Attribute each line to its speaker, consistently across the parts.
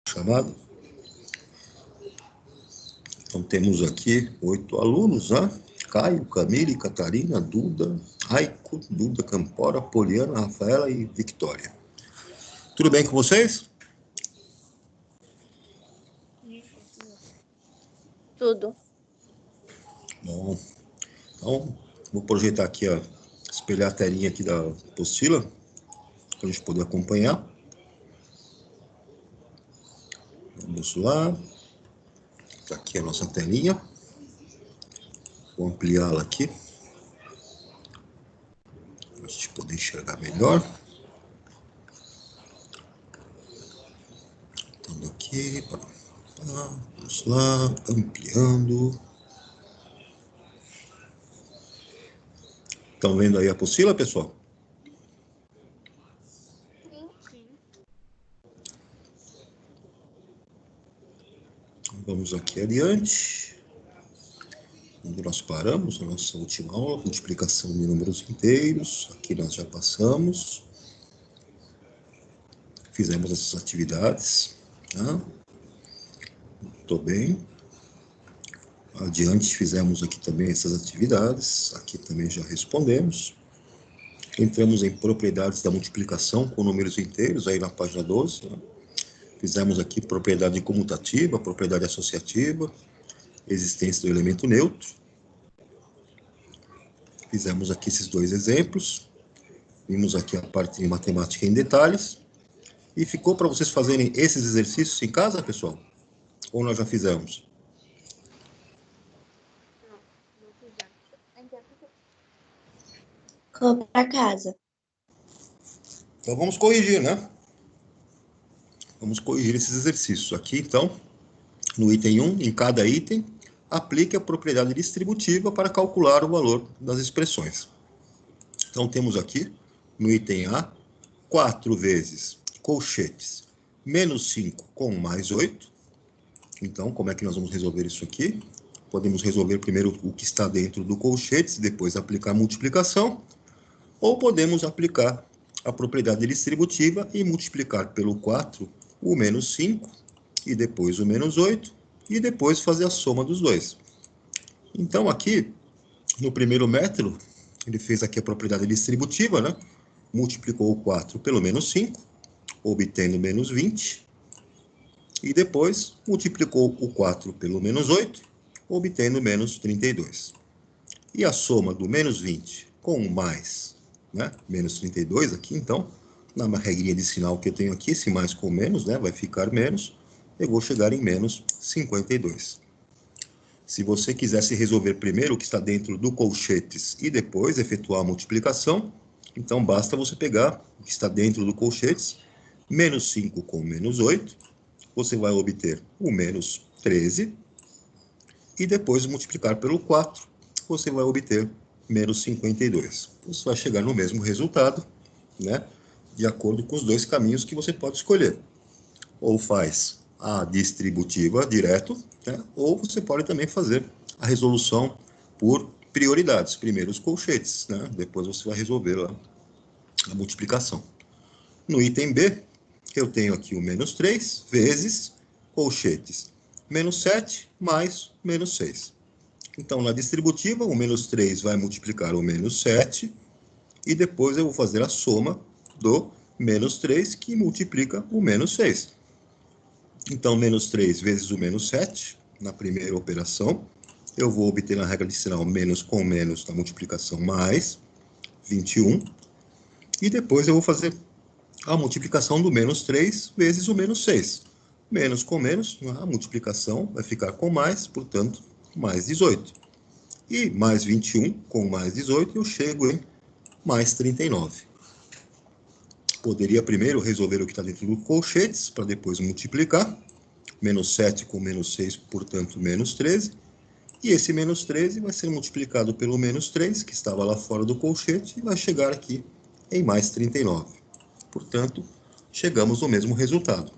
Speaker 1: chamada. Então, temos aqui 8 alunos, né? Caio, Camille, Catarina, Duda, Raico, Duda, Campora, Poliana, Rafaela e Victória. Tudo bem com vocês?
Speaker 2: Tudo.
Speaker 1: Bom, então, vou projetar aqui, espelhar a telinha aqui da apostila, para a gente poder acompanhar. Vamos lá. Está aqui a nossa telinha. Vou ampliá-la aqui, para a gente poder enxergar melhor. Então, aqui, vamos lá, ampliando. Estão vendo aí a apostila, pessoal?
Speaker 2: Sim.
Speaker 1: Vamos aqui adiante. Onde nós paramos, a nossa última aula, multiplicação de números inteiros. Aqui nós já passamos. Fizemos essas atividades. Tá? Muito bem. Adiante, fizemos aqui também essas atividades. Aqui também já respondemos. Entramos em propriedades da multiplicação com números inteiros, aí na página 12. Né? Fizemos aqui propriedade comutativa, propriedade associativa, existência do elemento neutro. Fizemos aqui esses dois exemplos. Vimos aqui a parte de matemática em detalhes. E ficou para vocês fazerem esses exercícios em casa, pessoal? Ou nós já fizemos?
Speaker 2: Não fizemos.
Speaker 3: Ficou para casa.
Speaker 1: Então vamos corrigir, né? Vamos corrigir esses exercícios. Aqui, então, no item 1, em cada item, aplique a propriedade distributiva para calcular o valor das expressões. Então, temos aqui, no item A, 4 vezes colchetes menos 5 com mais 8. Então, como é que nós vamos resolver isso aqui? Podemos resolver primeiro o que está dentro do colchetes e depois aplicar a multiplicação. Ou podemos aplicar a propriedade distributiva e multiplicar pelo 4 o menos 5 e depois o menos 8 e depois fazer a soma dos dois. Então, aqui, no primeiro método, ele fez aqui a propriedade distributiva, né? Multiplicou o 4 pelo menos 5, obtendo menos 20. E depois multiplicou o 4 pelo menos 8, obtendo menos 32. E a soma do menos 20 com o mais, né? Menos 32 aqui, então, na regrinha de sinal que eu tenho aqui, esse mais com menos, né? Vai ficar menos. Eu vou chegar em menos 52. Se você quisesse resolver primeiro o que está dentro do colchetes e depois efetuar a multiplicação, então basta você pegar o que está dentro do colchetes, menos 5 com menos 8, você vai obter o menos 13, e depois multiplicar pelo 4, você vai obter menos 52. Você vai chegar no mesmo resultado, né? De acordo com os dois caminhos que você pode escolher. Ou faz a distributiva direto, né? Ou você pode também fazer a resolução por prioridades. Primeiro os colchetes, né? Depois você vai resolver lá a multiplicação. No item B, eu tenho aqui o menos 3 vezes colchetes. Menos 7 mais menos 6. Então, na distributiva, o menos 3 vai multiplicar o menos 7 e depois eu vou fazer a soma do menos 3 que multiplica o menos 6. Então, menos 3 vezes o menos 7, na primeira operação, eu vou obter na regra de sinal menos com menos na multiplicação mais 21. E depois eu vou fazer a multiplicação do menos 3 vezes o menos 6. Menos com menos, a multiplicação vai ficar com mais, portanto, mais 18. E mais 21 com mais 18, eu chego em mais 39. Poderia primeiro resolver o que está dentro do colchetes, para depois multiplicar. Menos 7 com menos 6, portanto, menos 13. E esse menos 13 vai ser multiplicado pelo menos 3, que estava lá fora do colchete, e vai chegar aqui em mais 39. Portanto, chegamos no mesmo resultado.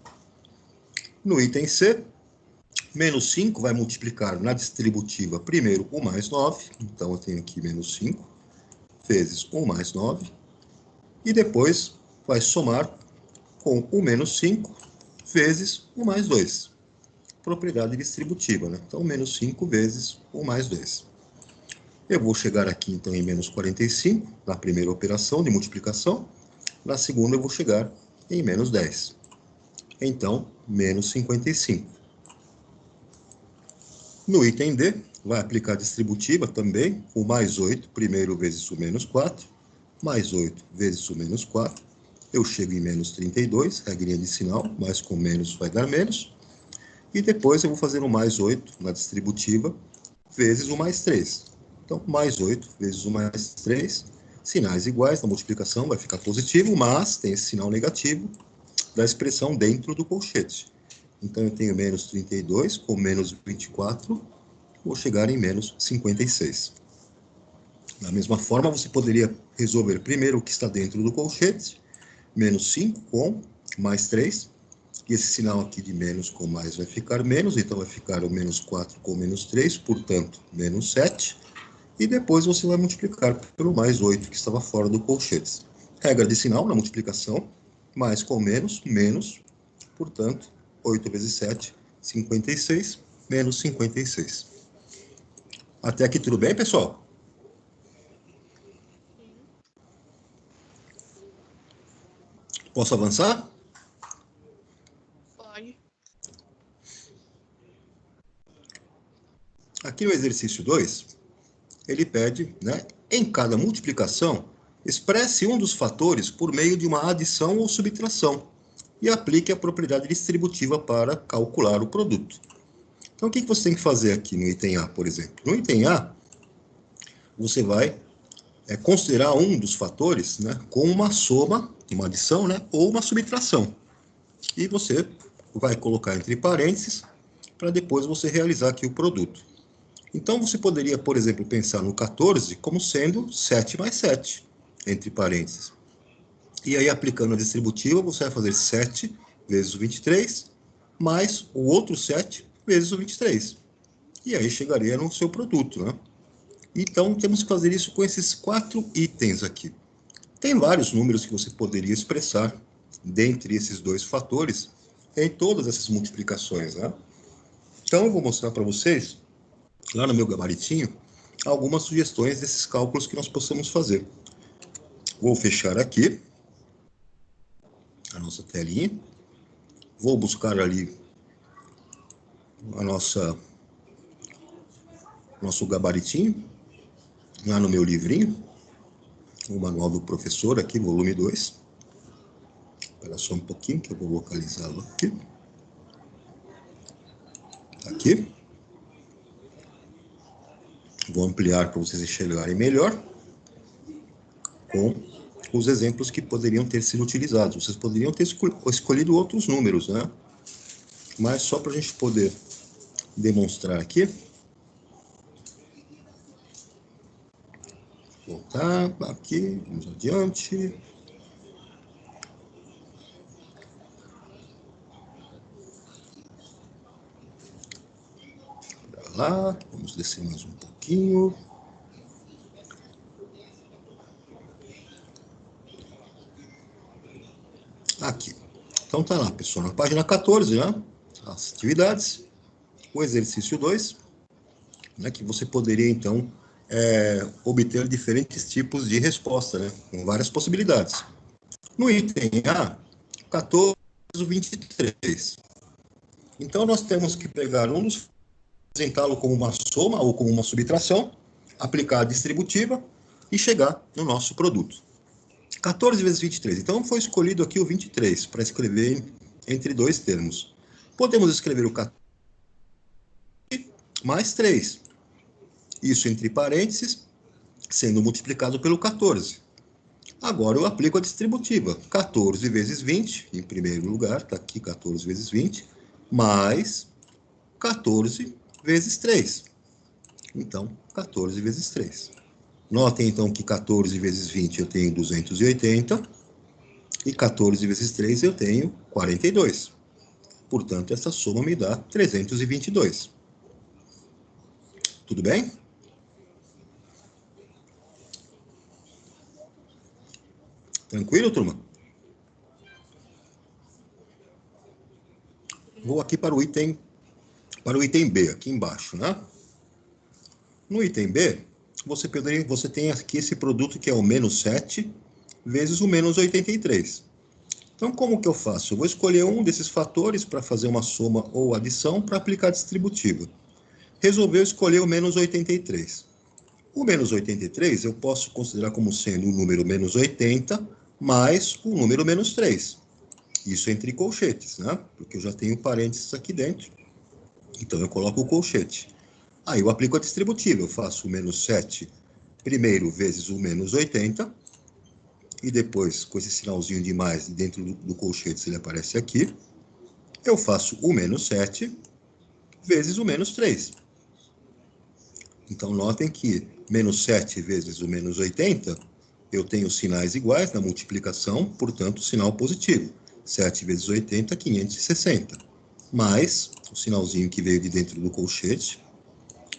Speaker 1: No item C, menos 5 vai multiplicar na distributiva primeiro o mais 9. Então, eu tenho aqui menos 5 vezes o mais 9. E depois vai somar com o menos 5 vezes o mais 2. Propriedade distributiva, né? Então, menos 5 vezes o mais 2. Eu vou chegar aqui, então, em menos 45, na primeira operação de multiplicação. Na segunda, eu vou chegar em menos 10. Então, menos 55. No item D, vai aplicar a distributiva também, o mais 8, primeiro vezes o menos 4, mais 8 vezes o menos 4. Eu chego em menos 32, regrinha de sinal, mais com menos vai dar menos. E depois eu vou fazer o mais 8 na distributiva, vezes o mais 3. Então, mais 8 vezes o mais 3, sinais iguais, na multiplicação vai ficar positivo, mas tem esse sinal negativo da expressão dentro do colchete. Então, eu tenho menos 32 com menos 24, vou chegar em menos 56. Da mesma forma, você poderia resolver primeiro o que está dentro do colchete, menos 5 com mais 3, e esse sinal aqui de menos com mais vai ficar menos, então vai ficar o menos 4 com menos 3, portanto, menos 7. E depois você vai multiplicar pelo mais 8, que estava fora do colchete. Regra de sinal na multiplicação, mais com menos, menos, portanto, 8 vezes 7, 56, menos 56. Até aqui tudo bem, pessoal?
Speaker 2: Sim.
Speaker 1: Posso avançar?
Speaker 2: Pode.
Speaker 1: Aqui no exercício 2, ele pede, né, em cada multiplicação, expresse um dos fatores por meio de uma adição ou subtração e aplique a propriedade distributiva para calcular o produto. Então, o que você tem que fazer aqui no item A, por exemplo? No item A, você vai considerar um dos fatores, né, com uma soma, uma adição, né, ou uma subtração. E você vai colocar entre parênteses para depois você realizar aqui o produto. Então, você poderia, por exemplo, pensar no 14 como sendo 7 mais 7, entre parênteses. E aí, aplicando a distributiva, você vai fazer 7 vezes o 23, mais o outro 7 vezes o 23. E aí chegaria no seu produto, né? Então, temos que fazer isso com esses 4 itens aqui. Tem vários números que você poderia expressar dentre esses dois fatores em todas essas multiplicações, né? Então, eu vou mostrar para vocês, lá no meu gabaritinho, algumas sugestões desses cálculos que nós possamos fazer. Vou fechar aqui a nossa telinha. Vou buscar ali a nosso gabaritinho, lá no meu livrinho, o Manual do Professor aqui, volume 2. Espera só um pouquinho que eu vou localizá-lo aqui. Aqui. Vou ampliar para vocês enxergarem melhor com os exemplos que poderiam ter sido utilizados. Vocês poderiam ter escolhido outros números, né? Mas só para a gente poder demonstrar aqui. Voltar aqui, vamos adiante. Para lá, vamos descer mais um pouquinho. Aqui. Então tá lá, pessoal, na página 14, né? As atividades. O exercício 2, né, que você poderia, então, obter diferentes tipos de resposta, né? Com várias possibilidades. No item A, 14 e 23. Então, nós temos que pegar um dos, apresentá-lo como uma soma ou como uma subtração, aplicar a distributiva e chegar no nosso produto. 14 vezes 23. Então, foi escolhido aqui o 23 para escrever entre dois termos. Podemos escrever o 14 mais 3. Isso entre parênteses, sendo multiplicado pelo 14. Agora eu aplico a distributiva. 14 vezes 20, em primeiro lugar, está aqui 14 vezes 20, mais 14 vezes 3. Então, 14 vezes 3. Notem, então, que 14 vezes 20 eu tenho 280, e 14 vezes 3 eu tenho 42. Portanto, essa soma me dá 322. Tudo bem? Tranquilo, turma? vou aqui para o item B, aqui embaixo, né? No item B, você tem aqui esse produto que é o menos 7 vezes o menos 83. Então, como que eu faço? Eu vou escolher um desses fatores para fazer uma soma ou adição para aplicar a distributiva. Resolveu escolher o menos 83. O menos 83 eu posso considerar como sendo o número menos 80 mais o número menos 3. Isso entre colchetes, né? Porque eu já tenho parênteses aqui dentro. Então, eu coloco o colchete. Aí eu aplico a distributiva. Eu faço o menos 7 primeiro vezes o menos 80. E depois, com esse sinalzinho de mais dentro do colchete, se ele aparece aqui, eu faço o menos 7 vezes o menos 3. Então, notem que menos 7 vezes o menos 80, eu tenho sinais iguais na multiplicação, portanto, sinal positivo. 7 vezes 80, 560. Mais o sinalzinho que veio de dentro do colchete,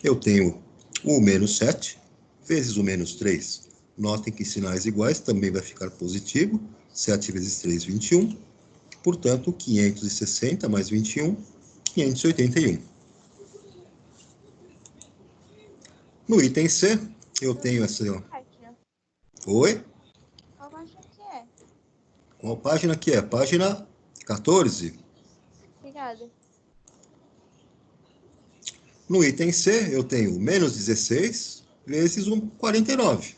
Speaker 1: eu tenho o menos 7 vezes o menos 3. Notem que sinais iguais também vai ficar positivo. 7 vezes 3, 21. Portanto, 560 mais 21, 581. No item C, eu tenho essa...
Speaker 2: Página.
Speaker 1: Oi?
Speaker 2: Qual página que é?
Speaker 1: Qual página que é? Página 14.
Speaker 2: Obrigada.
Speaker 1: No item C, eu tenho menos 16 vezes o 49.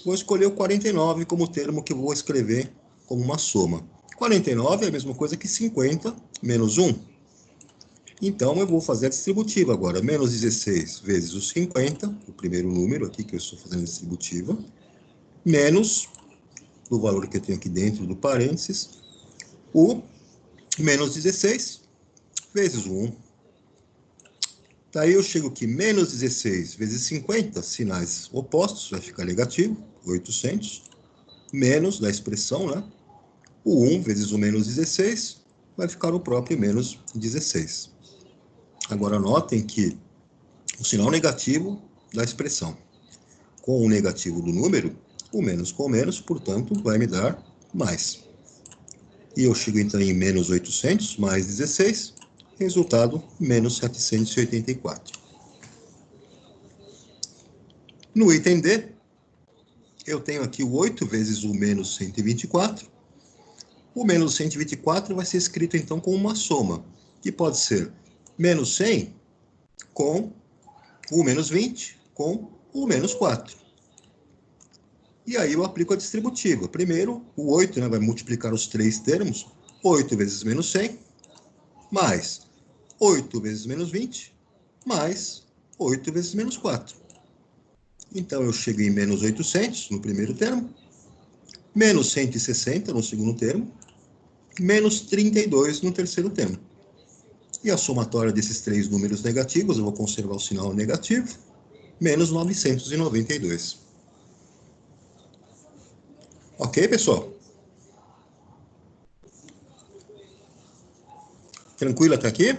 Speaker 1: Vou escolher o 49 como termo que eu vou escrever como uma soma. 49 é a mesma coisa que 50 menos 1. Então, eu vou fazer a distributiva agora. Menos 16 vezes o 50, o primeiro número aqui que eu estou fazendo a distributiva, menos o valor que eu tenho aqui dentro do parênteses, o menos 16 vezes o 1. Daí eu chego aqui, menos 16 vezes 50, sinais opostos, vai ficar negativo, 800, menos da expressão, né? O 1 vezes o menos 16 vai ficar o próprio menos 16. Agora, notem que o sinal negativo da expressão com o negativo do número, o menos com o menos, portanto, vai me dar mais. E eu chego, então, em menos 800 mais 16, resultado, menos 784. No item D, eu tenho aqui o 8 vezes o menos 124. O menos 124 vai ser escrito, então, com uma soma, que pode ser menos 100 com o menos 20 com o menos 4. E aí eu aplico a distributiva. Primeiro, o 8, né, vai multiplicar os três termos. 8 vezes menos 100, mais 8 vezes menos 20, mais 8 vezes menos 4. Então, eu chego em menos 800 no primeiro termo, menos 160 no segundo termo, menos 32 no terceiro termo. E a somatória desses três números negativos, eu vou conservar o sinal negativo, menos 992. Ok, pessoal? Tranquilo até aqui?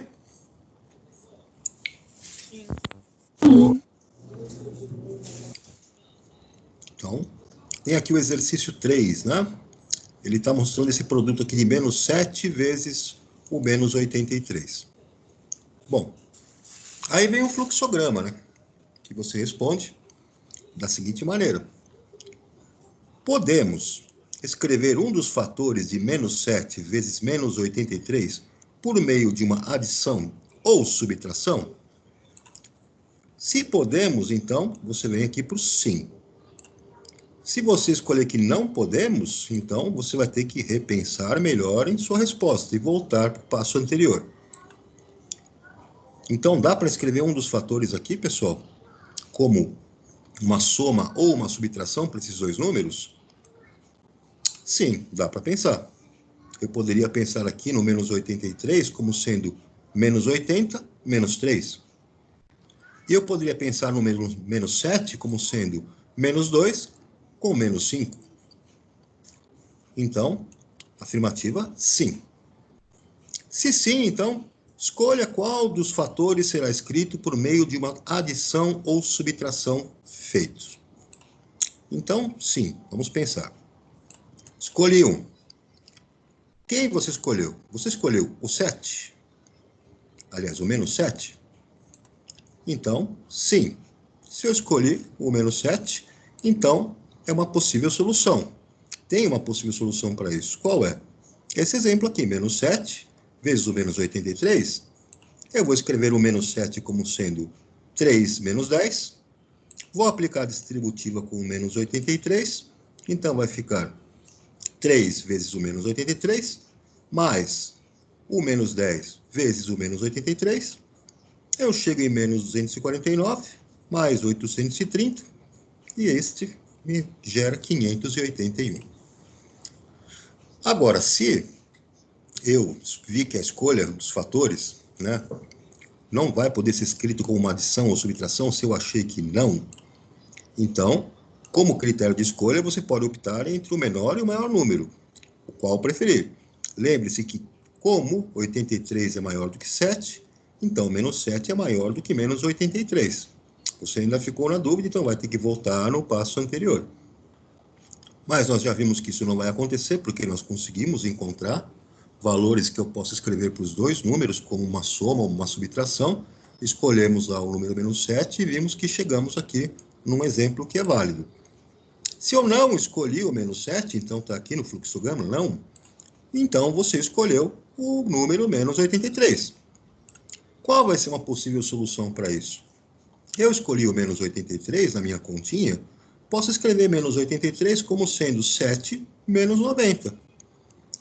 Speaker 2: Sim.
Speaker 1: Então, tem aqui o exercício 3, né? Ele está mostrando esse produto aqui de menos 7 vezes o menos 83. Bom, aí vem o fluxograma, né? Que você responde da seguinte maneira. Podemos escrever um dos fatores de menos 7 vezes menos 83 por meio de uma adição ou subtração? Se podemos, então, você vem aqui para o sim. Se você escolher que não podemos, então você vai ter que repensar melhor em sua resposta e voltar para o passo anterior. Então, dá para escrever um dos fatores aqui, pessoal, como uma soma ou uma subtração para esses dois números? Sim, dá para pensar. Eu poderia pensar aqui no menos 83 como sendo menos 80 menos 3. E eu poderia pensar no menos 7 como sendo menos 2 com menos 5. Então, afirmativa, sim. Se sim, então, escolha qual dos fatores será escrito por meio de uma adição ou subtração feitos. Então, sim, vamos pensar. Escolhi um. Quem você escolheu? Você escolheu o 7? aliás, o menos 7? Então, sim. Se eu escolhi o menos 7, então é uma possível solução. Tem uma possível solução para isso. Qual é? Esse exemplo aqui, menos 7 vezes o menos 83. Eu vou escrever o menos 7 como sendo 3 menos 10. Vou aplicar a distributiva com o menos 83. Então, vai ficar 3 vezes o menos 83, mais o menos 10 vezes o menos 83. Eu chego em menos 249, mais 830, e este me gera 581. Agora, se eu vi que a escolha dos fatores, né, não vai poder ser escrito como uma adição ou subtração, se eu achei que não, então, como critério de escolha, você pode optar entre o menor e o maior número, o qual preferir. Lembre-se que, como 83 é maior do que 7, então menos 7 é maior do que menos 83. Você ainda ficou na dúvida, então vai ter que voltar no passo anterior. Mas nós já vimos que isso não vai acontecer, porque nós conseguimos encontrar valores que eu posso escrever para os dois números, como uma soma ou uma subtração. Escolhemos lá o número menos 7 e vimos que chegamos aqui num exemplo que é válido. Se eu não escolhi o menos 7, então está aqui no fluxograma, não, então você escolheu o número menos 83. Qual vai ser uma possível solução para isso? Eu escolhi o menos 83 na minha continha, posso escrever menos 83 como sendo 7 menos 90.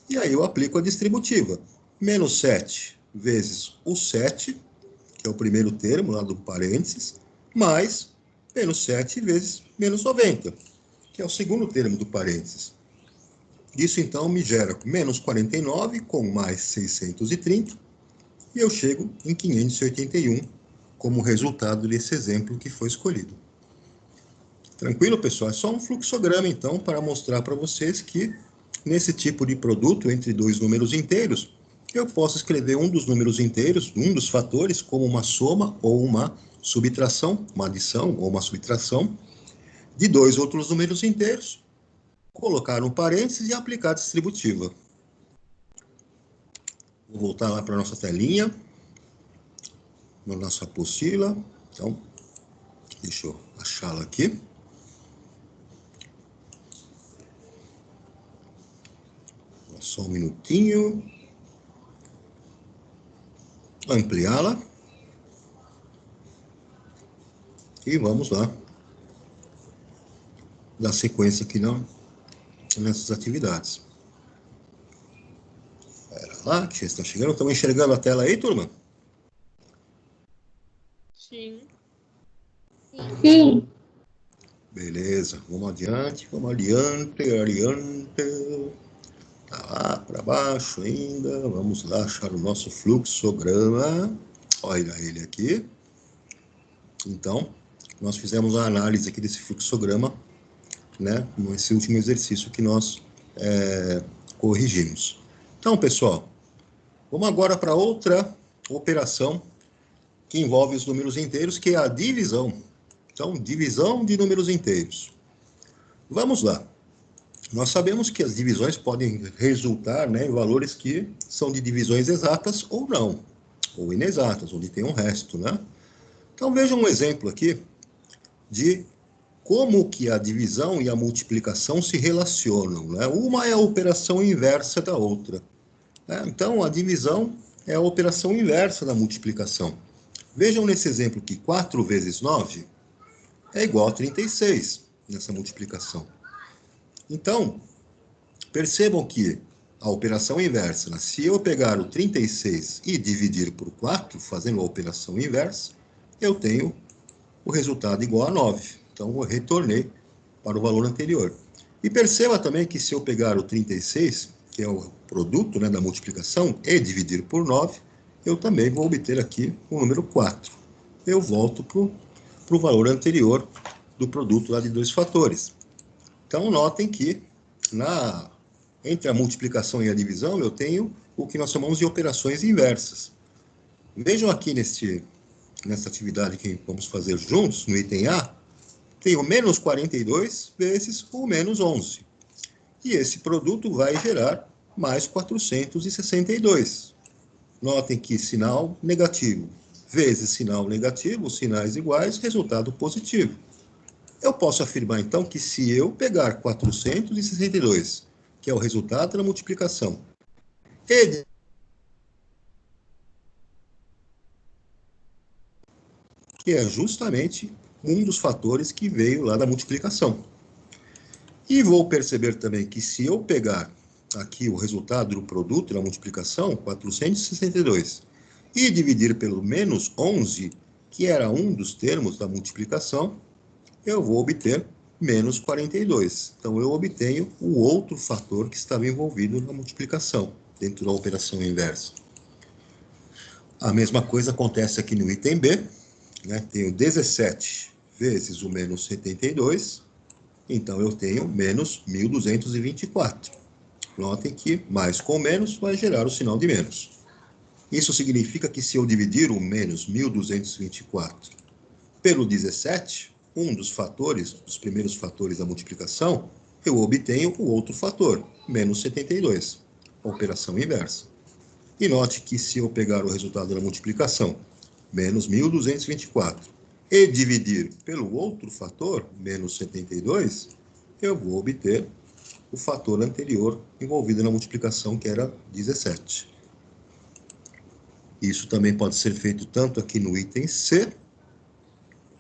Speaker 1: E aí eu aplico a distributiva. Menos 7 vezes o 7, que é o primeiro termo lá do parênteses, mais menos 7 vezes menos 90, que é o segundo termo do parênteses. Isso, então, me gera menos 49 com mais 630, e eu chego em 581 como resultado desse exemplo que foi escolhido. Tranquilo, pessoal? É só um fluxograma, então, para mostrar para vocês que, nesse tipo de produto, entre dois números inteiros, eu posso escrever um dos números inteiros, um dos fatores, como uma soma ou uma subtração, uma adição ou uma subtração, de dois outros números inteiros, colocar um parênteses e aplicar a distributiva. Vou voltar lá para a nossa telinha, na nossa apostila. Então, deixa eu achá-la aqui. Só um minutinho. Ampliá-la. E vamos lá. Dar sequência aqui nessas atividades. Espera lá, que vocês estão chegando. Estão enxergando a tela aí, turma?
Speaker 3: Sim.
Speaker 2: Sim.
Speaker 1: Beleza, vamos adiante, adiante. Tá lá para baixo ainda. Vamos lá achar o nosso fluxograma. Olha ele aqui. Então, nós fizemos a análise aqui desse fluxograma, né, nesse último exercício que nós corrigimos. Então, pessoal, vamos agora para outra operação que envolve os números inteiros, que é a divisão. Então, divisão de números inteiros. Vamos lá. Nós sabemos que as divisões podem resultar, né, em valores que são de divisões exatas ou não, ou inexatas, onde tem um resto, né? Então, veja um exemplo aqui de como que a divisão e a multiplicação se relacionam, né? Uma é a operação inversa da outra, né? Então, a divisão é a operação inversa da multiplicação. Vejam nesse exemplo que 4 vezes 9 é igual a 36, nessa multiplicação. Então, percebam que a operação inversa, né? Se eu pegar o 36 e dividir por 4, fazendo a operação inversa, eu tenho o resultado igual a 9. Então, eu retornei para o valor anterior. E perceba também que se eu pegar o 36, que é o produto, né, da multiplicação, e dividir por 9, eu também vou obter aqui o número 4. Eu volto para o valor anterior do produto lá de dois fatores. Então, notem que entre a multiplicação e a divisão, eu tenho o que nós chamamos de operações inversas. Vejam aqui nessa atividade que vamos fazer juntos, no item A, tem o menos 42 vezes o menos 11. E esse produto vai gerar mais 462. Notem que sinal negativo vezes sinal negativo, sinais iguais, resultado positivo. Eu posso afirmar, então, que se eu pegar 462, que é o resultado da multiplicação, e que é justamente um dos fatores que veio lá da multiplicação. E vou perceber também que se eu pegar aqui o resultado do produto da multiplicação, 462, e dividir pelo menos 11, que era um dos termos da multiplicação, eu vou obter menos 42. Então, eu obtenho o outro fator que estava envolvido na multiplicação, dentro da operação inversa. A mesma coisa acontece aqui no item B, né? Tenho 17 vezes o menos 72, então eu tenho menos 1.224. Notem que mais com menos vai gerar o sinal de menos. Isso significa que se eu dividir o menos 1.224 pelo 17, um dos fatores, dos primeiros fatores da multiplicação, eu obtenho o outro fator, menos 72, a operação inversa. E note que se eu pegar o resultado da multiplicação, menos 1.224, e dividir pelo outro fator, menos 72, eu vou obter o fator anterior envolvido na multiplicação, que era 17. Isso também pode ser feito tanto aqui no item C.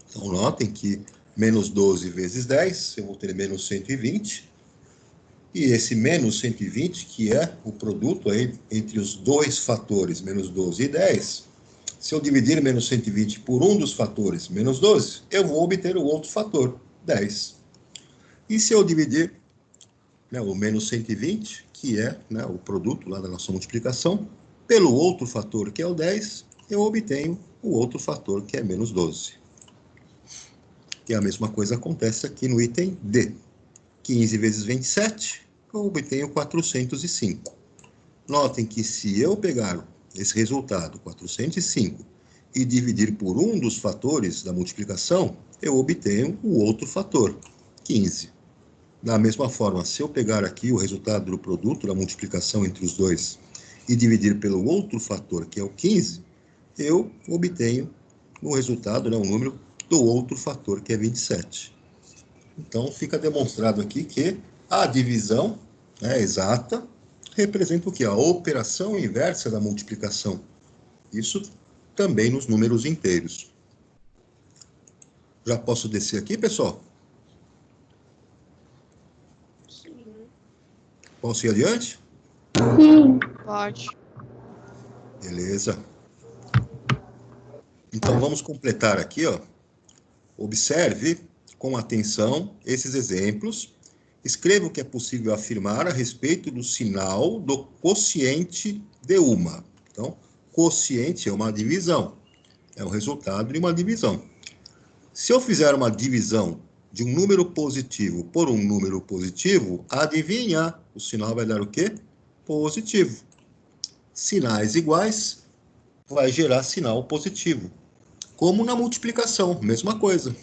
Speaker 1: Então, notem que menos 12 vezes 10, eu vou ter menos 120. E esse menos 120, que é o produto aí entre os dois fatores, menos 12 e 10, se eu dividir menos 120 por um dos fatores, menos 12, eu vou obter o outro fator, 10. E se eu dividir o menos 120, que é o produto lá da nossa multiplicação, pelo outro fator, que é o 10, eu obtenho o outro fator, que é menos 12. E a mesma coisa acontece aqui no item D. 15 vezes 27, eu obtenho 405. Notem que se eu pegar esse resultado, 405, e dividir por um dos fatores da multiplicação, eu obtenho o outro fator, 15. Da mesma forma, se eu pegar aqui o resultado do produto da multiplicação entre os dois e dividir pelo outro fator, que é o 15, eu obtenho o resultado, o número do outro fator, que é 27. Então, fica demonstrado aqui que a divisão exata representa o quê? A operação inversa da multiplicação. Isso também nos números inteiros. Já posso descer aqui, pessoal?
Speaker 2: Sim.
Speaker 1: Posso ir adiante?
Speaker 2: Sim.
Speaker 3: Pode.
Speaker 1: Beleza. Então, vamos completar aqui, ó. Observe com atenção esses exemplos. Escreva o que é possível afirmar a respeito do sinal do quociente de uma. Então, quociente é uma divisão. É o resultado de uma divisão. Se eu fizer uma divisão de um número positivo por um número positivo, adivinha, o sinal vai dar o quê? Positivo. Sinais iguais vai gerar sinal positivo. Como na multiplicação, mesma coisa.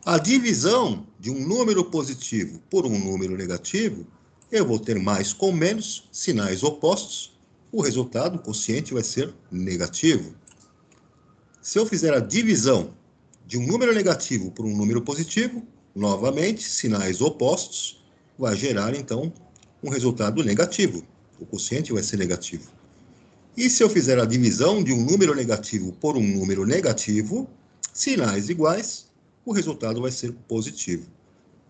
Speaker 1: A divisão de um número positivo por um número negativo, eu vou ter mais com menos, sinais opostos, o resultado, o quociente, vai ser negativo. Se eu fizer a divisão de um número negativo por um número positivo, novamente, sinais opostos, vai gerar, então, um resultado negativo. O quociente vai ser negativo. E se eu fizer a divisão de um número negativo por um número negativo, sinais iguais, o resultado vai ser positivo.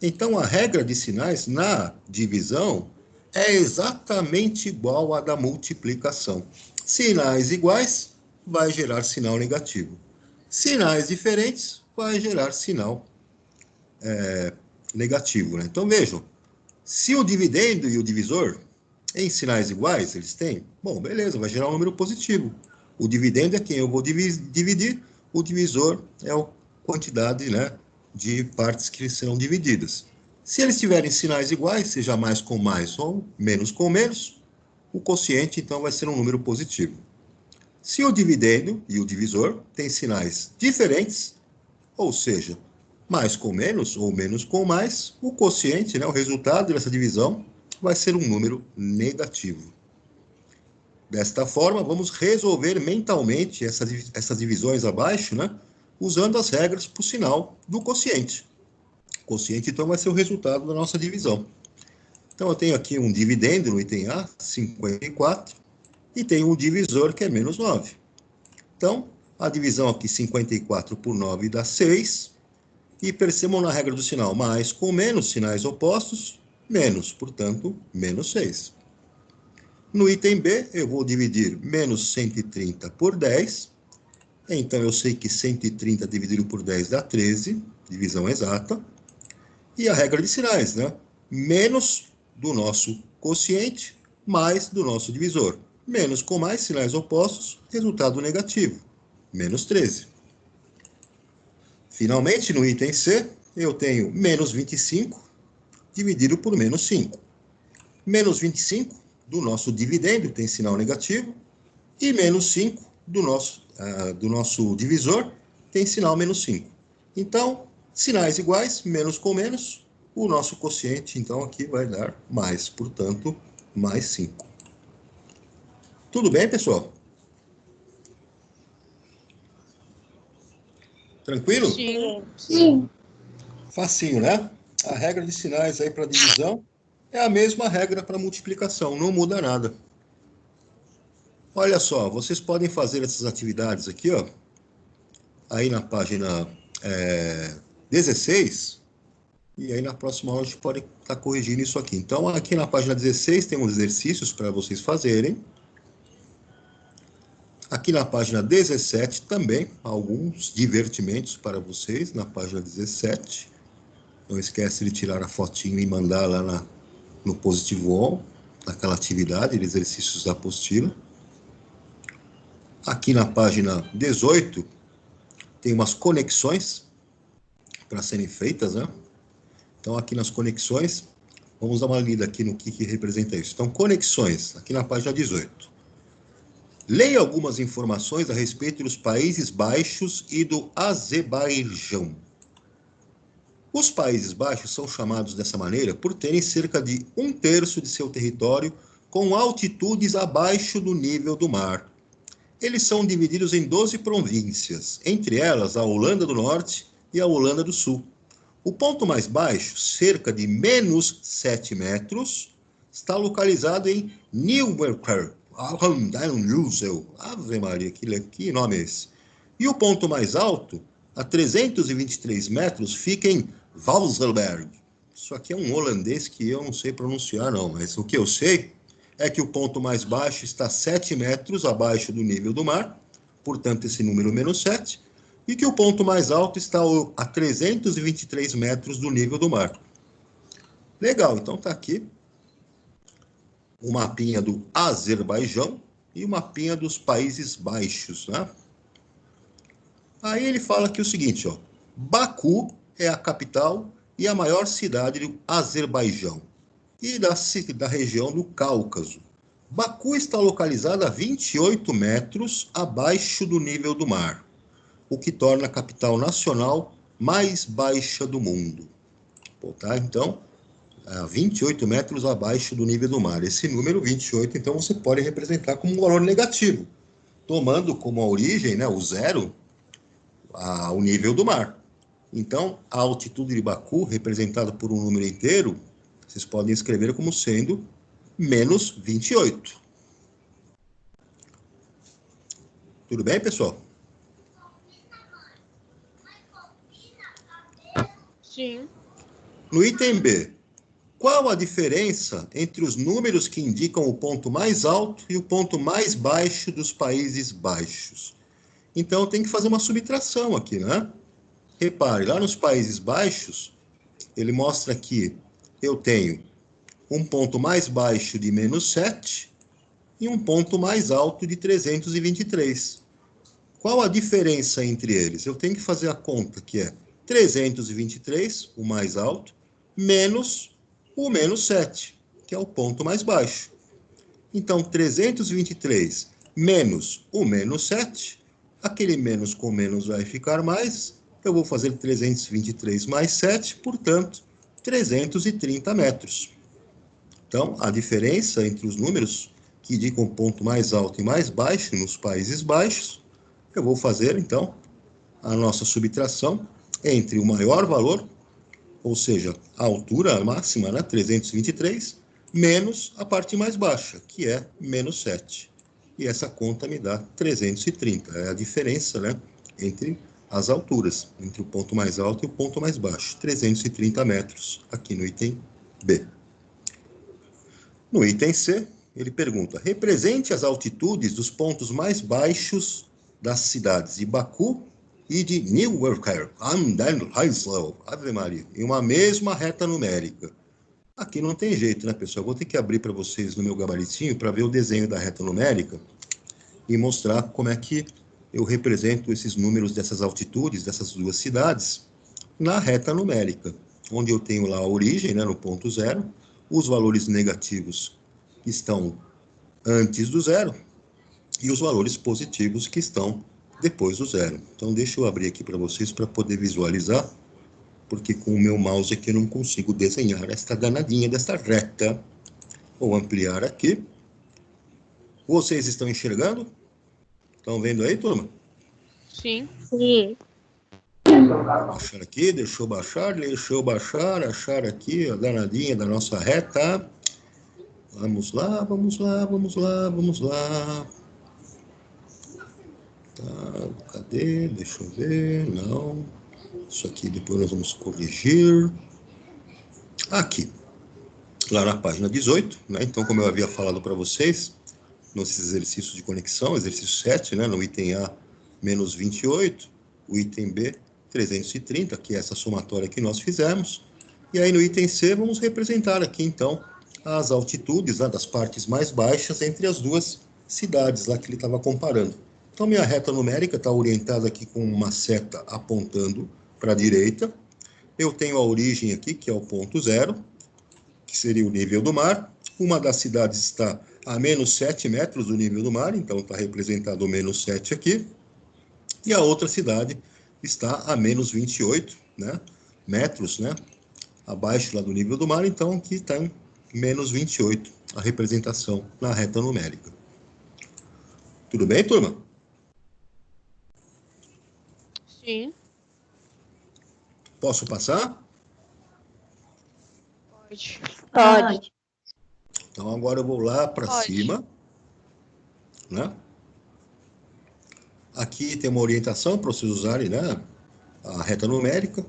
Speaker 1: Então, a regra de sinais na divisão é exatamente igual à da multiplicação. Sinais iguais vai gerar sinal negativo. Sinais diferentes vai gerar sinal negativo. Né? Então, vejam, se o dividendo e o divisor em sinais iguais, eles têm, bom, beleza, vai gerar um número positivo. O dividendo é quem eu vou dividir, o divisor é a quantidade de partes que serão divididas. Se eles tiverem sinais iguais, seja mais com mais ou menos com menos, o quociente, então, vai ser um número positivo. Se o dividendo e o divisor têm sinais diferentes, ou seja, mais com menos ou menos com mais, o quociente, o resultado dessa divisão, vai ser um número negativo. Desta forma, vamos resolver mentalmente essas divisões abaixo, né? Usando as regras por sinal do quociente. O quociente, então, vai ser o resultado da nossa divisão. Então, eu tenho aqui um dividendo no item A, 54, e tenho um divisor que é menos 9. Então, a divisão aqui, 54 por 9 dá 6. E percebam na regra do sinal mais com menos, sinais opostos, menos, portanto, menos 6. No item B, eu vou dividir menos 130 por 10. Então, eu sei que 130 dividido por 10 dá 13, divisão exata. E a regra de sinais, né? Menos do nosso quociente, mais do nosso divisor. Menos com mais, sinais opostos, resultado negativo, menos 13. Finalmente, no item C, eu tenho menos 25 dividido por menos 5. Menos 25 do nosso dividendo tem sinal negativo e menos 5 do nosso divisor tem sinal menos 5. Então, sinais iguais, menos com menos, o nosso quociente, então, aqui vai dar mais, portanto, mais 5. Tudo bem, pessoal? Tranquilo?
Speaker 2: Sim. Sim.
Speaker 1: Facinho, né? A regra de sinais aí para divisão é a mesma regra para multiplicação, não muda nada. Olha só, vocês podem fazer essas atividades aqui, ó, aí na página 16, e aí na próxima aula a gente pode estar corrigindo isso aqui. Então, aqui na página 16 tem uns exercícios para vocês fazerem. Aqui na página 17 também, alguns divertimentos para vocês, na página 17. Não esquece de tirar a fotinho e mandar lá no Positivo On, naquela atividade de exercícios da apostila. Aqui na página 18, tem umas conexões para serem feitas, né? Então, aqui nas conexões, vamos dar uma lida aqui no que representa isso. Então, conexões, aqui na página 18. Leia algumas informações a respeito dos Países Baixos e do Azerbaijão. Os Países Baixos são chamados dessa maneira por terem cerca de 1/3 de seu território com altitudes abaixo do nível do mar. Eles são divididos em 12 províncias, entre elas a Holanda do Norte e a Holanda do Sul. O ponto mais baixo, cerca de menos 7 metros, está localizado em Nieuwerker. Ave Maria, que nome é esse? E o ponto mais alto, a 323 metros, fica em Valselberg. Isso aqui é um holandês que eu não sei pronunciar, não, mas o que eu sei é que o ponto mais baixo está 7 metros abaixo do nível do mar, portanto, esse número menos 7, e que o ponto mais alto está a 323 metros do nível do mar. Legal, então está aqui o mapinha do Azerbaijão e o mapinha dos Países Baixos, né? Aí ele fala aqui o seguinte, ó, Baku é a capital e a maior cidade do Azerbaijão e da região do Cáucaso. Baku está localizada a 28 metros abaixo do nível do mar, o que torna a capital nacional mais baixa do mundo. Pô, tá? Então, 28 metros abaixo do nível do mar. Esse número 28, então, você pode representar como um valor negativo, tomando como origem, né, o zero, o nível do mar. Então, a altitude de Baku, representada por um número inteiro, vocês podem escrever como sendo menos 28. Tudo bem, pessoal?
Speaker 2: Sim.
Speaker 1: No item B, qual a diferença entre os números que indicam o ponto mais alto e o ponto mais baixo dos Países Baixos? Então, tem que fazer uma subtração aqui, né? Repare, lá nos Países Baixos, ele mostra que eu tenho um ponto mais baixo de menos 7 e um ponto mais alto de 323. Qual a diferença entre eles? Eu tenho que fazer a conta, que é 323, o mais alto, menos o menos 7, que é o ponto mais baixo. Então, 323 menos o menos 7, aquele menos com menos vai ficar mais, eu vou fazer 323 mais 7, portanto, 330 metros. Então, a diferença entre os números que indicam o ponto mais alto e mais baixo nos Países Baixos, eu vou fazer, então, a nossa subtração entre o maior valor, ou seja, a altura máxima, né, 323, menos a parte mais baixa, que é menos 7. E essa conta me dá 330. É a diferença, né, entre as alturas, entre o ponto mais alto e o ponto mais baixo. 330 metros, aqui no item B. No item C, ele pergunta: represente as altitudes dos pontos mais baixos das cidades de Baku e de Newark, Ave Maria, em uma mesma reta numérica. Aqui não tem jeito, né, pessoal? Vou ter que abrir para vocês no meu gabaritinho para ver o desenho da reta numérica e mostrar como é que eu represento esses números dessas altitudes, dessas duas cidades, na reta numérica, onde eu tenho lá a origem, né, no ponto zero, os valores negativos que estão antes do zero e os valores positivos que estão depois do zero. Então, deixa eu abrir aqui para vocês para poder visualizar, porque com o meu mouse aqui eu não consigo desenhar esta danadinha desta reta. Vou ampliar aqui. Vocês estão enxergando? Estão vendo aí, turma?
Speaker 2: Sim.
Speaker 3: Sim.
Speaker 1: Baixar aqui, deixa eu baixar, achar aqui a danadinha da nossa reta. Vamos lá. Tá, cadê? Deixa eu ver, não. Isso aqui depois nós vamos corrigir. Aqui, lá na página 18, né? Então, como eu havia falado para vocês, nos exercícios de conexão, exercício 7, né? No item A, menos 28, o item B, 330, que é essa somatória que nós fizemos. E aí, no item C, vamos representar aqui, então, as altitudes, né, das partes mais baixas entre as duas cidades lá que ele estava comparando. Então, minha reta numérica está orientada aqui com uma seta apontando para a direita. Eu tenho a origem aqui, que é o ponto zero, que seria o nível do mar. Uma das cidades está a menos 7 metros do nível do mar, então está representado o menos 7 aqui. E a outra cidade está a menos 28, né, metros, né, abaixo lá do nível do mar, então aqui está em menos 28 a representação na reta numérica. Tudo bem, turma?
Speaker 2: Sim.
Speaker 1: Posso passar?
Speaker 2: Pode.
Speaker 3: Pode.
Speaker 1: Então agora eu vou lá para
Speaker 2: Pode.
Speaker 1: cima, né? Aqui tem uma orientação para vocês usarem, né, a reta numérica.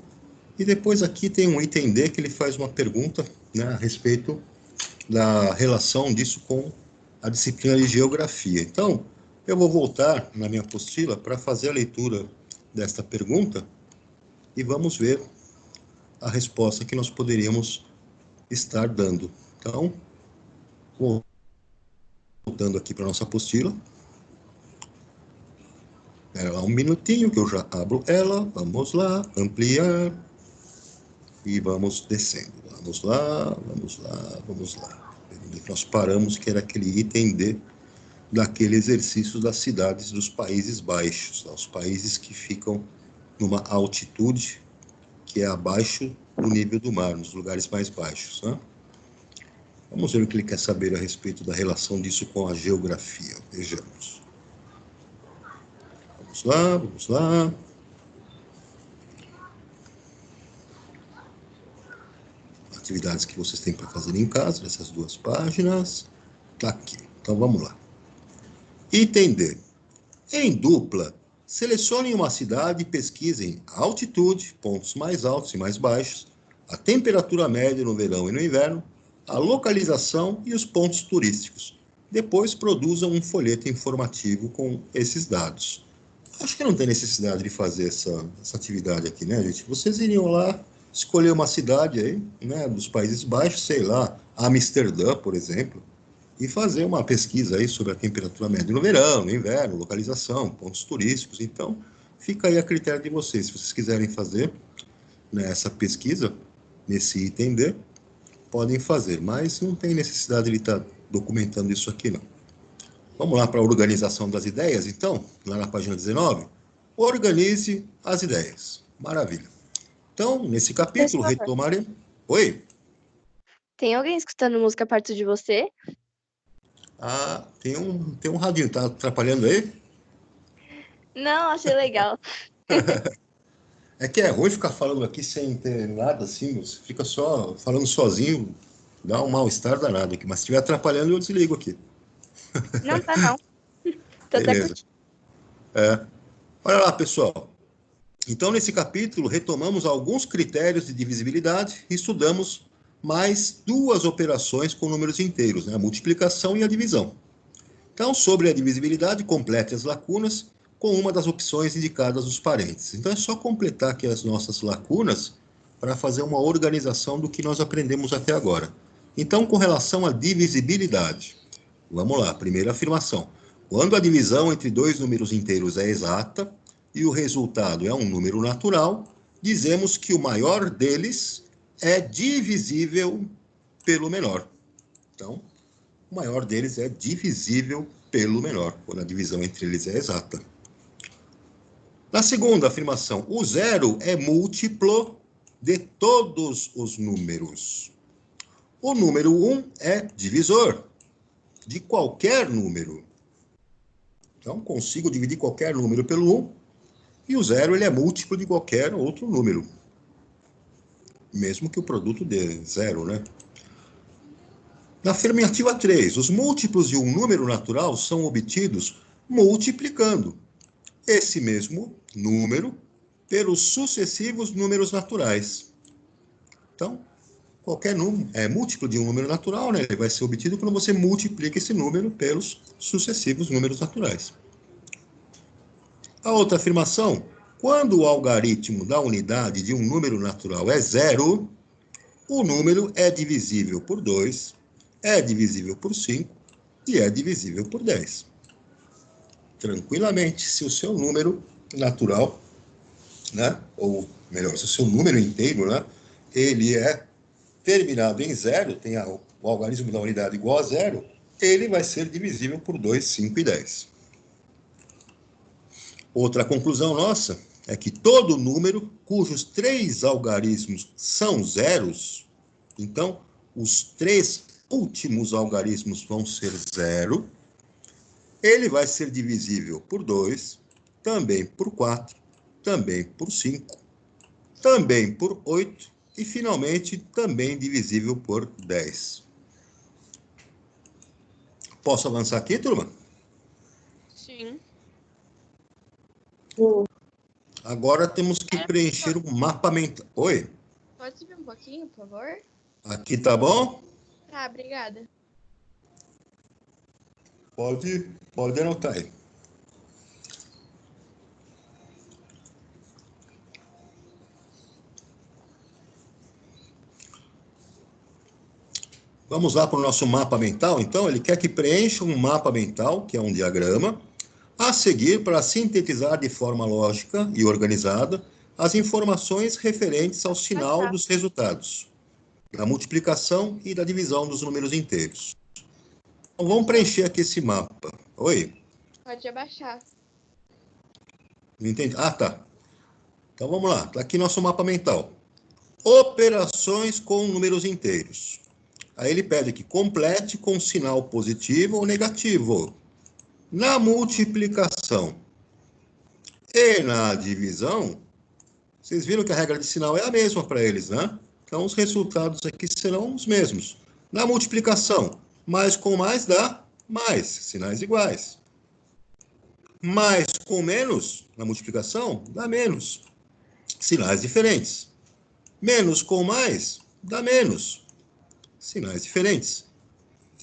Speaker 1: E depois aqui tem um item D que ele faz uma pergunta, né, a respeito da relação disso com a disciplina de geografia. Então, eu vou voltar na minha apostila para fazer a leitura desta pergunta e vamos ver a resposta que nós poderíamos estar dando. Então, voltando aqui para a nossa apostila. Espera lá um minutinho que eu já abro ela. Vamos lá, ampliar. E vamos descendo. Vamos lá. Nós paramos, que era aquele item D daquele exercício das cidades dos Países Baixos, os países que ficam numa altitude que é abaixo do nível do mar, nos lugares mais baixos, né? Vamos ver o que ele quer saber a respeito da relação disso com a geografia. Vejamos. Vamos lá. Atividades que vocês têm para fazer em casa, nessas duas páginas. Tá aqui. Então, vamos lá. Item D. Em dupla, selecionem uma cidade e pesquisem a altitude, pontos mais altos e mais baixos, a temperatura média no verão e no inverno, a localização e os pontos turísticos. Depois, produzam um folheto informativo com esses dados. Acho que não tem necessidade de fazer essa atividade aqui, né, gente? Vocês iriam lá escolher uma cidade aí, né, dos Países Baixos, sei lá, Amsterdã, por exemplo, e fazer uma pesquisa aí sobre a temperatura média no verão, no inverno, localização, pontos turísticos. Então, fica aí a critério de vocês. Se vocês quiserem fazer, né, essa pesquisa, nesse item D, podem fazer, mas não tem necessidade de estar documentando isso aqui, não. Vamos lá para a organização das ideias, então, lá na página 19. Organize as ideias. Maravilha. Então, nesse capítulo, retomaremos... Oi?
Speaker 3: Tem alguém escutando música perto de você?
Speaker 1: Ah, tem um radinho, tá atrapalhando aí?
Speaker 2: Não, achei legal.
Speaker 1: É que é ruim ficar falando aqui sem ter nada assim, você fica só falando sozinho, dá um mal-estar danado aqui. Mas se estiver atrapalhando, eu desligo aqui.
Speaker 2: Não tá, não. Tô até
Speaker 1: Beleza.
Speaker 2: curtindo.
Speaker 1: Olha lá, pessoal. Então, nesse capítulo, retomamos alguns critérios de divisibilidade e estudamos mais duas operações com números inteiros, né? A multiplicação e a divisão. Então, sobre a divisibilidade, complete as lacunas com uma das opções indicadas nos parênteses. Então, é só completar aqui as nossas lacunas para fazer uma organização do que nós aprendemos até agora. Então, com relação à divisibilidade, vamos lá, primeira afirmação. Quando a divisão entre dois números inteiros é exata e o resultado é um número natural, dizemos que o maior deles é divisível pelo menor. Então, o maior deles é divisível pelo menor, quando a divisão entre eles é exata. Na segunda afirmação, o zero é múltiplo de todos os números. O número 1 é divisor de qualquer número. Então, consigo dividir qualquer número pelo 1, e o zero ele é múltiplo de qualquer outro número. Mesmo que o produto dê zero, né? Na afirmativa 3, os múltiplos de um número natural são obtidos multiplicando esse mesmo número pelos sucessivos números naturais. Então, qualquer número é múltiplo de um número natural, né? Ele vai ser obtido quando você multiplica esse número pelos sucessivos números naturais. A outra afirmação, quando o algarismo da unidade de um número natural é zero, o número é divisível por 2, é divisível por 5 e é divisível por 10. Tranquilamente, se o seu número natural, né, ou melhor, se o seu número inteiro, né, ele é terminado em zero, tem o algarismo da unidade igual a zero, ele vai ser divisível por 2, 5 e 10. Outra conclusão nossa é que todo número cujos três algarismos são zeros, então os três últimos algarismos vão ser zero, ele vai ser divisível por 2, também por 4, também por 5, também por 8 e, finalmente, também divisível por 10. Posso avançar aqui, turma?
Speaker 2: Sim.
Speaker 1: Agora temos que preencher o mapa mental. Oi?
Speaker 2: Pode subir um pouquinho, por favor?
Speaker 1: Aqui tá bom?
Speaker 2: Tá, obrigada.
Speaker 1: Pode anotar aí. Vamos lá para o nosso mapa mental, então. Ele quer que preencha um mapa mental, que é um diagrama, a seguir para sintetizar de forma lógica e organizada as informações referentes ao sinal dos resultados, da multiplicação e da divisão dos números inteiros. Então, vamos preencher aqui esse mapa. Oi?
Speaker 2: Pode abaixar.
Speaker 1: Não entendi? Ah, tá. Então, vamos lá. Está aqui nosso mapa mental. Operações com números inteiros. Aí ele pede que complete com sinal positivo ou negativo. Na multiplicação e na divisão, vocês viram que a regra de sinal é a mesma para eles, né? Então, os resultados aqui serão os mesmos. Na multiplicação, mais com mais dá mais, sinais iguais. Mais com menos, na multiplicação, dá menos, sinais diferentes. Menos com mais, dá menos, sinais diferentes.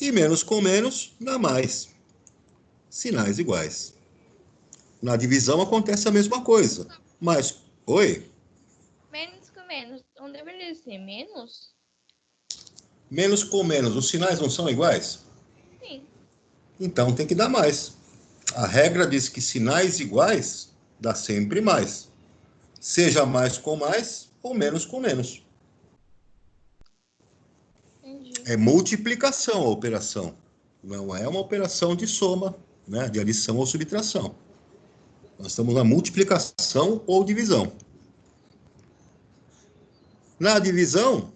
Speaker 1: E menos com menos, dá mais, sinais iguais. Na divisão acontece a mesma coisa. Mas, oi?
Speaker 2: Menos com menos. Não deveria ser menos?
Speaker 1: Menos com menos, os sinais não são iguais?
Speaker 2: Sim.
Speaker 1: Então tem que dar mais. A regra diz que sinais iguais dá sempre mais. Seja mais com mais ou menos com menos.
Speaker 2: Entendi.
Speaker 1: É multiplicação a operação. Não é uma operação de soma, né, de adição ou subtração. Nós estamos na multiplicação ou divisão. Na divisão,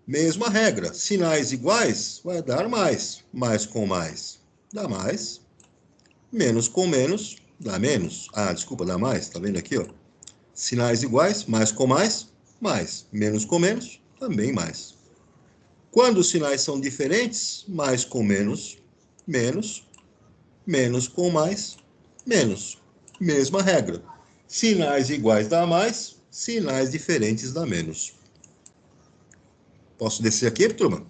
Speaker 1: Mesma regra, sinais iguais vai dar mais. Mais com mais dá mais. Menos com menos dá menos. Ah, desculpa, dá mais, tá vendo aqui, ó? Sinais iguais, mais com mais, mais. Menos com menos, também mais. Quando os sinais são diferentes, mais com menos, menos. Menos com mais, menos. Mesma regra. Sinais iguais dá mais, sinais diferentes dá menos. Posso descer aqui, turma?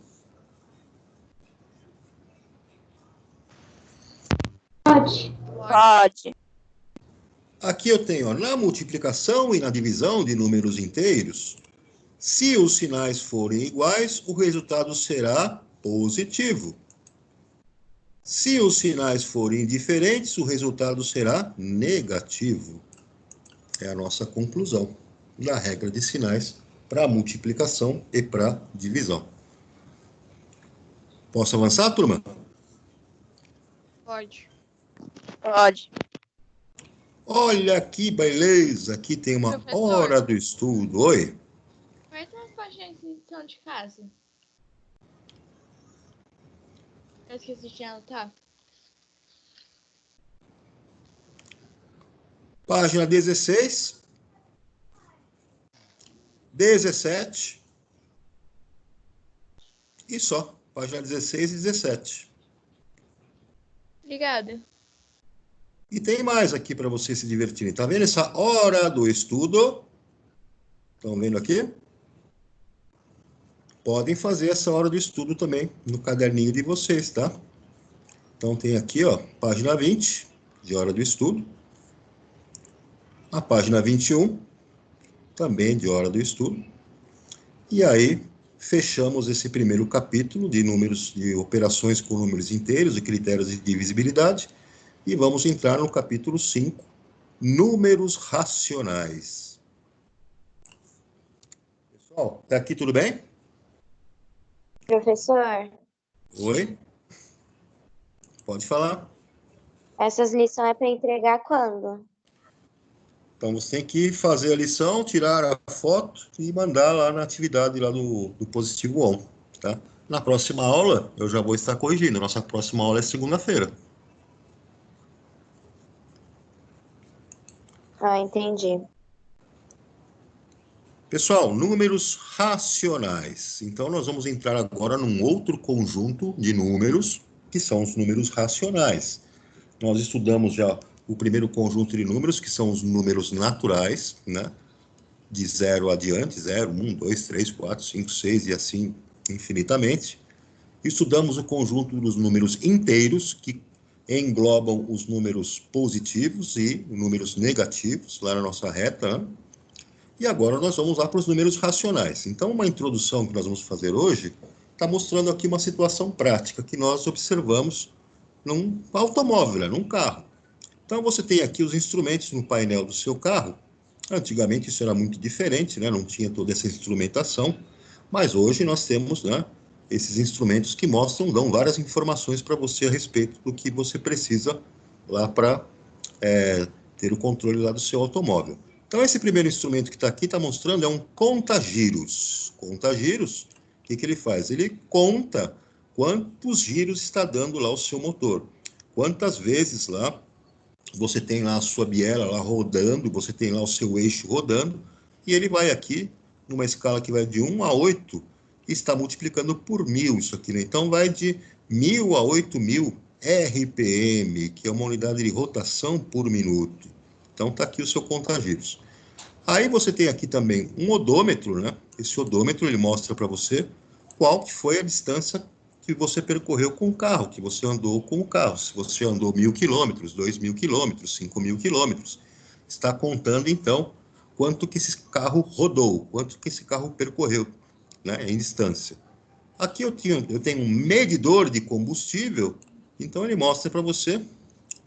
Speaker 3: Pode.
Speaker 2: Pode.
Speaker 1: Aqui eu tenho, ó, na multiplicação e na divisão de números inteiros, se os sinais forem iguais, o resultado será positivo. Se os sinais forem diferentes, o resultado será negativo. É a nossa conclusão da regra de sinais para multiplicação e para divisão. Posso avançar, turma?
Speaker 2: Pode. Pode.
Speaker 1: Olha que beleza, aqui tem uma
Speaker 2: Professor.
Speaker 1: hora do estudo. Oi?
Speaker 2: Faz umas páginas de lição de casa. Eu esqueci de anotar.
Speaker 1: Página 16, 17 e só. Página 16 e 17.
Speaker 2: Obrigada.
Speaker 1: E tem mais aqui para vocês se divertirem. Tá vendo essa hora do estudo? Estão vendo aqui? Podem fazer essa hora do estudo também no caderninho de vocês, tá? Então tem aqui, ó, página 20, de hora do estudo. A página 21, também de hora do estudo. E aí, fechamos esse primeiro capítulo de números, de operações com números inteiros e critérios de divisibilidade. E vamos entrar no capítulo 5, números racionais. Pessoal, até aqui tudo bem?
Speaker 3: Professor,
Speaker 1: Oi? Pode falar.
Speaker 3: essas lições é para entregar quando?
Speaker 1: Então, você tem que fazer a lição, tirar a foto e mandar lá na atividade lá do Positivo On, tá? Na próxima aula, eu já vou estar corrigindo. Nossa próxima aula é segunda-feira.
Speaker 3: Ah, entendi.
Speaker 1: Pessoal, números racionais. Então, nós vamos entrar agora num outro conjunto de números, que são os números racionais. Nós estudamos já o primeiro conjunto de números, que são os números naturais, né? De 0 adiante, 0, 1, 2, 3, 4, 5, 6 e assim infinitamente. Estudamos o conjunto dos números inteiros, que englobam os números positivos e números negativos, lá na nossa reta, né? E agora nós vamos lá para os números racionais. Então, uma introdução que nós vamos fazer hoje está mostrando aqui uma situação prática que nós observamos num automóvel, né, num carro. Então, você tem aqui os instrumentos no painel do seu carro. Antigamente isso era muito diferente, né? Não tinha toda essa instrumentação, mas hoje nós temos, né, esses instrumentos que mostram, dão várias informações para você a respeito do que você precisa lá para ter o controle lá do seu automóvel. Então, esse primeiro instrumento que está aqui está mostrando é um conta-giros. Conta-giros, o que ele faz? Ele conta quantos giros está dando lá o seu motor. Quantas vezes lá você tem lá a sua biela lá rodando, você tem lá o seu eixo rodando, e ele vai aqui, numa escala que vai de 1 a 8, está multiplicando por 1000 isso aqui, né? Então, vai de 1000 a 8000 RPM, que é uma unidade de rotação por minuto. Então, está aqui o seu contagiros. Aí você tem aqui também um odômetro, né? Esse odômetro, ele mostra para você qual que foi a distância que você percorreu com o carro, que você andou com o carro. Se você andou 1000 quilômetros, 2000 quilômetros, 5000 quilômetros, está contando, então, quanto que esse carro rodou, quanto que esse carro percorreu, né, em distância. Aqui eu tenho um medidor de combustível, então ele mostra para você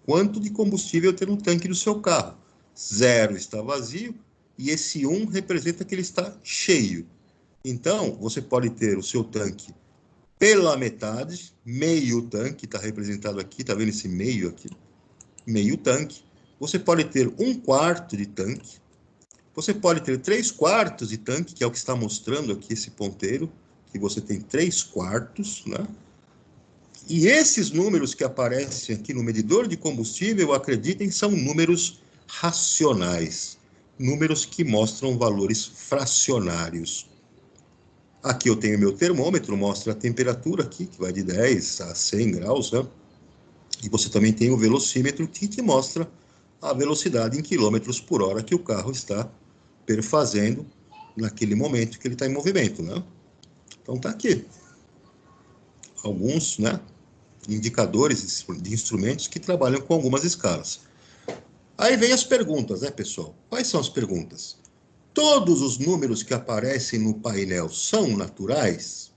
Speaker 1: quanto de combustível tem no tanque do seu carro. 0 está vazio e esse 1 representa que ele está cheio. Então, você pode ter o seu tanque pela metade, meio tanque, está representado aqui, está vendo esse meio aqui? Meio tanque. Você pode ter 1/4 de tanque. Você pode ter 3/4 de tanque, que é o que está mostrando aqui esse ponteiro, que você tem 3/4, né? E esses números que aparecem aqui no medidor de combustível, acreditem, são números racionais, números que mostram valores fracionários. Aqui eu tenho meu termômetro, mostra a temperatura aqui, que vai de 10 a 100 graus, né? E você também tem o velocímetro, que te mostra a velocidade em quilômetros por hora que o carro está perfazendo naquele momento que ele está em movimento, né? Então tá aqui alguns, né, indicadores de instrumentos que trabalham com algumas escalas. Aí vem as perguntas, né, pessoal? Quais são as perguntas? Todos os números que aparecem no painel são naturais?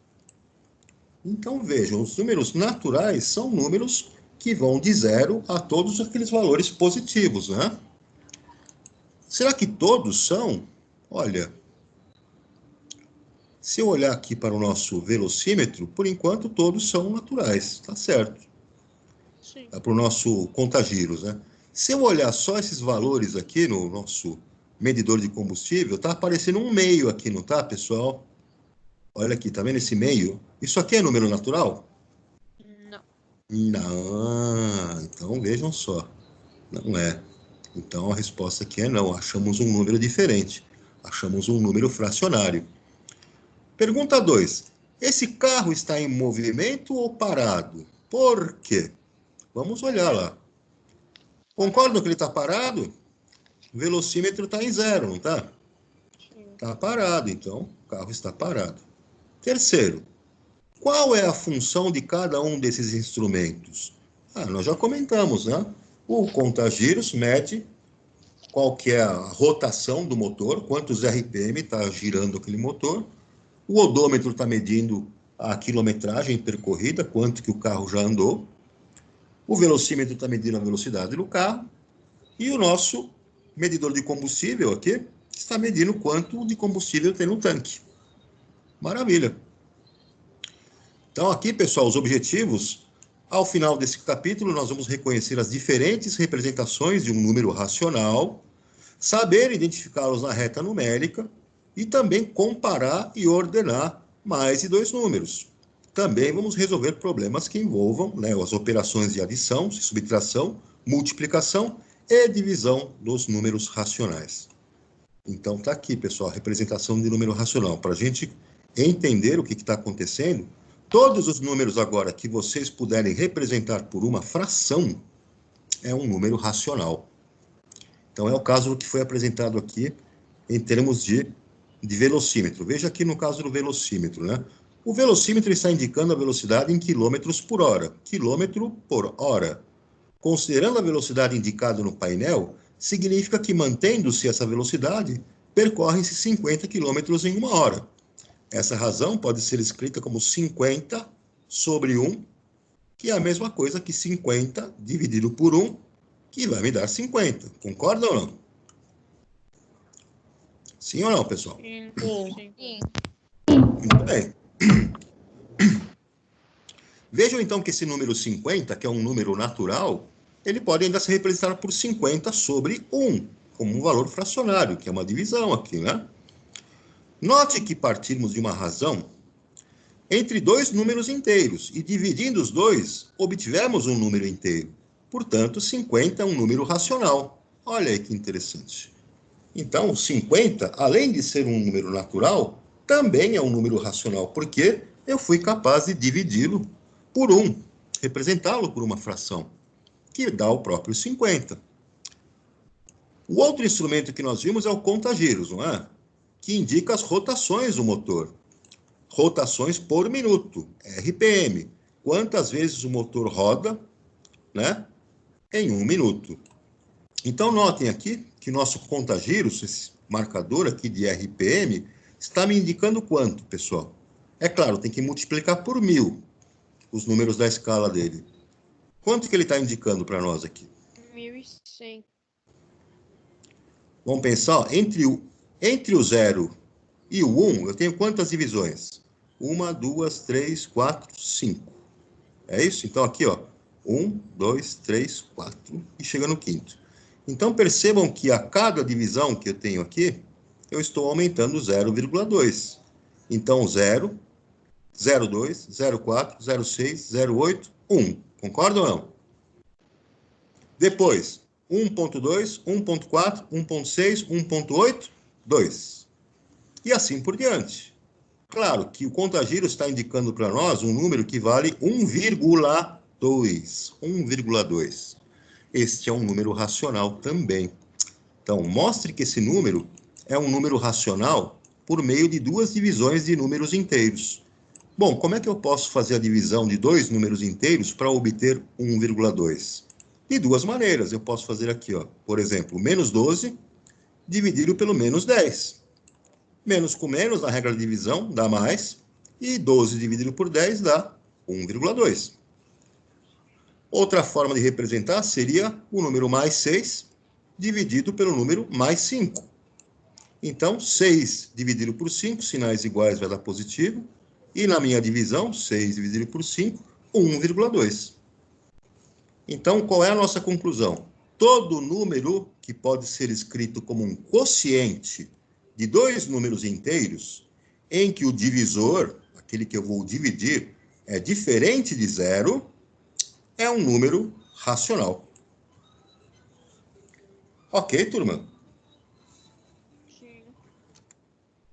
Speaker 1: Então vejam, os números naturais são números que vão de 0 a todos aqueles valores positivos, né? Será que todos são? Olha, se eu olhar aqui para o nosso velocímetro, por enquanto todos são naturais, tá certo.
Speaker 2: Sim.
Speaker 1: Para o nosso contagiros, né? Se eu olhar só esses valores aqui no nosso medidor de combustível, tá aparecendo um meio aqui, não tá, pessoal? Olha aqui, tá vendo esse meio? Isso aqui é número natural?
Speaker 2: Não.
Speaker 1: Não, então vejam só, não é. Então a resposta aqui é não, achamos um número diferente, achamos um número fracionário. Pergunta 2. Esse carro está em movimento ou parado? Por quê? Vamos olhar lá. Concordam que ele está parado? O velocímetro está em 0, não está? Está parado, então o carro está parado. Terceiro, qual é a função de cada um desses instrumentos? Nós já comentamos, né? O contagiros mede qual que é a rotação do motor, quantos RPM está girando aquele motor. O odômetro está medindo a quilometragem percorrida, quanto que o carro já andou. O velocímetro está medindo a velocidade do carro. E o nosso medidor de combustível aqui está medindo quanto de combustível tem no tanque. Maravilha. Então aqui, pessoal, os objetivos. Ao final desse capítulo, nós vamos reconhecer as diferentes representações de um número racional, saber identificá-los na reta numérica e também comparar e ordenar mais de dois números. Também vamos resolver problemas que envolvam, né, as operações de adição, subtração, multiplicação e divisão dos números racionais. Então tá aqui, pessoal, a representação de número racional. Para a gente entender o que está acontecendo, todos os números agora que vocês puderem representar por uma fração é um número racional. Então é o caso do que foi apresentado aqui em termos de velocímetro. Veja aqui no caso do velocímetro, né? O velocímetro está indicando a velocidade em quilômetros por hora. Quilômetro por hora. Considerando a velocidade indicada no painel, significa que, mantendo-se essa velocidade, percorrem-se 50 km em uma hora. Essa razão pode ser escrita como 50 sobre 1, que é a mesma coisa que 50 dividido por 1, que vai me dar 50. Concorda ou não? Sim ou não, pessoal?
Speaker 2: Sim. Sim.
Speaker 1: Muito bem. Vejam então que esse número 50, que é um número natural, ele pode ainda ser representado por 50 sobre 1, como um valor fracionário, que é uma divisão aqui, né? Note que partimos de uma razão entre dois números inteiros, e dividindo os dois, obtivemos um número inteiro. Portanto, 50 é um número racional. Olha aí que interessante. Então, 50, além de ser um número natural, também é um número racional, porque eu fui capaz de dividi-lo por 1, representá-lo por uma fração, que dá o próprio 50. O outro instrumento que nós vimos é o contagiros, não é? Que indica as rotações do motor. Rotações por minuto, RPM. Quantas vezes o motor roda, né, em 1 minuto. Então, notem aqui que nosso contagiros, esse marcador aqui de RPM, está me indicando quanto, pessoal? É claro, tem que multiplicar por 1000 os números da escala dele. Quanto que ele está indicando para nós aqui?
Speaker 2: 1100.
Speaker 1: Vamos pensar, ó, entre o 0 e o 1, eu tenho quantas divisões? 1, 2, 3, 4, 5. É isso? Então, aqui, ó, 1, 2, 3, 4, e chega no quinto. Então, percebam que a cada divisão que eu tenho aqui, eu estou aumentando 0,2. Então, 0 0,2, 0,4, 0,6, 0,8, 1. Concorda ou não? Depois, 1,2, 1,4, 1,6, 1,8, 2. E assim por diante. Claro que o contagiro está indicando para nós um número que vale 1,2. 1,2. Este é um número racional também. Então, mostre que esse número é um número racional por meio de duas divisões de números inteiros. Bom, como é que eu posso fazer a divisão de dois números inteiros para obter 1,2? De duas maneiras. Eu posso fazer aqui, ó, por exemplo, menos 12 dividido pelo menos 10. Menos com menos, na regra de divisão, dá mais. E 12 dividido por 10 dá 1,2. Outra forma de representar seria o número mais 6 dividido pelo número mais 5. Então, 6 dividido por 5, sinais iguais vai dar positivo. E na minha divisão, 6 dividido por 5, 1,2. Então, qual é a nossa conclusão? Todo número que pode ser escrito como um quociente de dois números inteiros, em que o divisor, aquele que eu vou dividir, é diferente de zero, é um número racional. Ok, turma?
Speaker 2: Sim.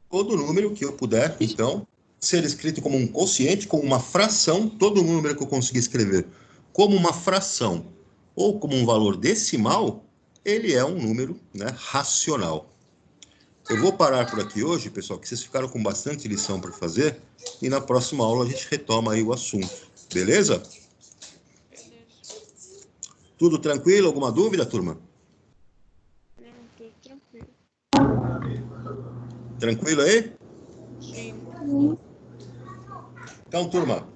Speaker 1: Todo número que eu puder, então, ser escrito como um quociente, como uma fração, todo número que eu conseguir escrever como uma fração ou como um valor decimal, ele é um número, né, racional. Eu vou parar por aqui hoje, pessoal, que vocês ficaram com bastante lição para fazer, e na próxima aula a gente retoma aí o assunto. Beleza?
Speaker 2: Beleza.
Speaker 1: Tudo tranquilo? Alguma dúvida, turma?
Speaker 2: Não, tudo tranquilo.
Speaker 1: Tranquilo aí?
Speaker 2: Sim.
Speaker 1: Então, turma,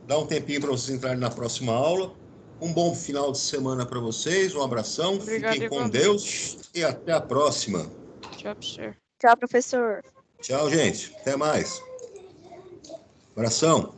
Speaker 1: dá um tempinho para vocês entrarem na próxima aula. Um bom final de semana para vocês, um abração,
Speaker 2: Obrigado,
Speaker 1: fiquem com
Speaker 2: igualmente.
Speaker 1: Deus e até a próxima.
Speaker 2: Tchau, professor.
Speaker 3: Tchau, professor.
Speaker 1: Tchau, gente. Até mais. Abração.